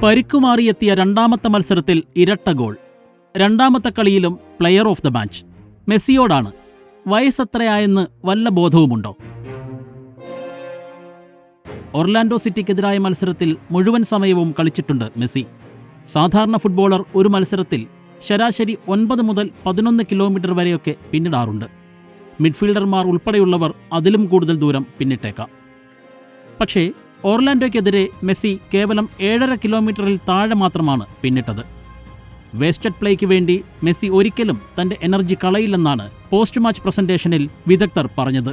പരിക്കുമാറിയെത്തിയ രണ്ടാമത്തെ മത്സരത്തിൽ ഇരട്ട ഗോൾ. രണ്ടാമത്തെ കളിയിലും പ്ലെയർ ഓഫ് ദ മാച്ച്. മെസ്സിയോടാണ്. വയസ്സെത്രയായെന്ന് വല്ല ബോധവുമുണ്ടോ? ഒർലാൻഡോ സിറ്റിക്കെതിരായ മത്സരത്തിൽ മുഴുവൻ സമയവും കളിച്ചിട്ടുണ്ട് മെസ്സി. സാധാരണ ഫുട്ബോളർ ഒരു മത്സരത്തിൽ ശരാശരി 9 മുതൽ 11 കിലോമീറ്റർ വരെയൊക്കെ പിന്നിടാറുണ്ട്. മിഡ്ഫീൽഡർമാർ ഉൾപ്പെടെയുള്ളവർ അതിലും കൂടുതൽ ദൂരം പിന്നിട്ടേക്കാം. പക്ഷേ ഓർലാൻഡോയ്ക്കെതിരെ മെസ്സി കേവലം 7.5 കിലോമീറ്ററിൽ താഴെ മാത്രമാണ് പിന്നിട്ടത്. വേസ്റ്റഡ് പ്ലേക്ക് വേണ്ടി മെസ്സി ഒരിക്കലും തന്റെ എനർജി കളയില്ലെന്നാണ് പോസ്റ്റ് മാച്ച് പ്രസന്റേഷനിൽ വിദഗ്ധർ പറഞ്ഞത്.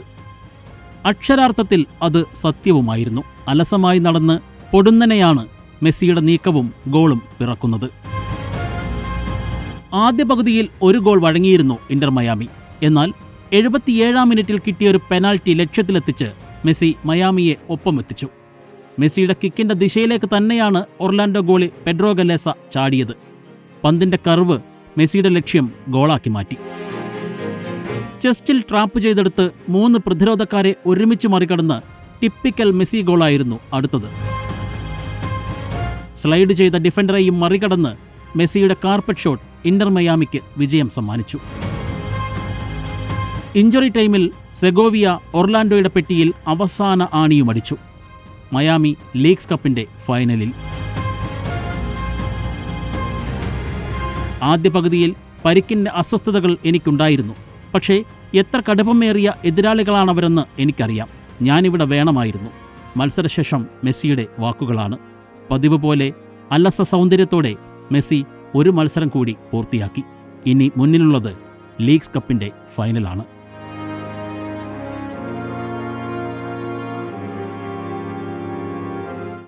അക്ഷരാർത്ഥത്തിൽ അത് സത്യവുമായിരുന്നു. അലസമായി നടന്ന് പൊടുന്നനെയാണ് മെസ്സിയുടെ നീക്കവും ഗോളും പിറക്കുന്നത്. ആദ്യ പകുതിയിൽ ഒരു ഗോൾ വഴങ്ങിയിരുന്നു ഇന്റർ മയാമി. എന്നാൽ 77-ാം മിനിറ്റിൽ കിട്ടിയൊരു പെനാൽറ്റി ലക്ഷ്യത്തിലെത്തിച്ച് മെസ്സി മയാമിയെ ഒപ്പമെത്തിച്ചു. മെസ്സിയുടെ കിക്കിന്റെ ദിശയിലേക്ക് തന്നെയാണ് ഒർലാൻഡോ ഗോളി പെഡ്രോ ഗലേസ ചാടിയത്. പന്തിന്റെ കർവ് മെസ്സിയുടെ ലക്ഷ്യം ഗോളാക്കി മാറ്റി. ചെസ്റ്റിൽ ട്രാപ്പ് ചെയ്തെടുത്ത് 3 പ്രതിരോധക്കാരെ ഒരുമിച്ച് മറികടന്ന് ടിപ്പിക്കൽ മെസ്സി ഗോളായിരുന്നു അടുത്തത്. സ്ലൈഡ് ചെയ്ത ഡിഫൻഡറെയും മറികടന്ന് മെസ്സിയുടെ കാർപ്പറ്റ് ഷോട്ട് ഇന്റർ മയാമിക്ക് വിജയം സമ്മാനിച്ചു. ഇഞ്ചുറി ടൈമിൽ സെഗോവിയ ഒർലാൻഡോയുടെ പെട്ടിയിൽ അവസാന ആണിയുമടിച്ചു. മയാമി ലീഗ്സ് കപ്പിന്റെ ഫൈനലിൽ. ആദ്യ പകുതിയിൽ പരിക്കിൻ്റെ അസ്വസ്ഥതകൾ എനിക്കുണ്ടായിരുന്നു. പക്ഷേ എത്ര കടുപ്പമേറിയ എതിരാളികളാണവരെന്ന് എനിക്കറിയാം. ഞാനിവിടെ വേണമായിരുന്നു. മത്സരശേഷം മെസ്സിയുടെ വാക്കുകളാണ്. പതിവ് പോലെ അലസ സൗന്ദര്യത്തോടെ മെസ്സി ഒരു മത്സരം കൂടി പൂർത്തിയാക്കി. ഇനി മുന്നിലുള്ളത് ലീഗ്സ് കപ്പിന്റെ ഫൈനലാണ്.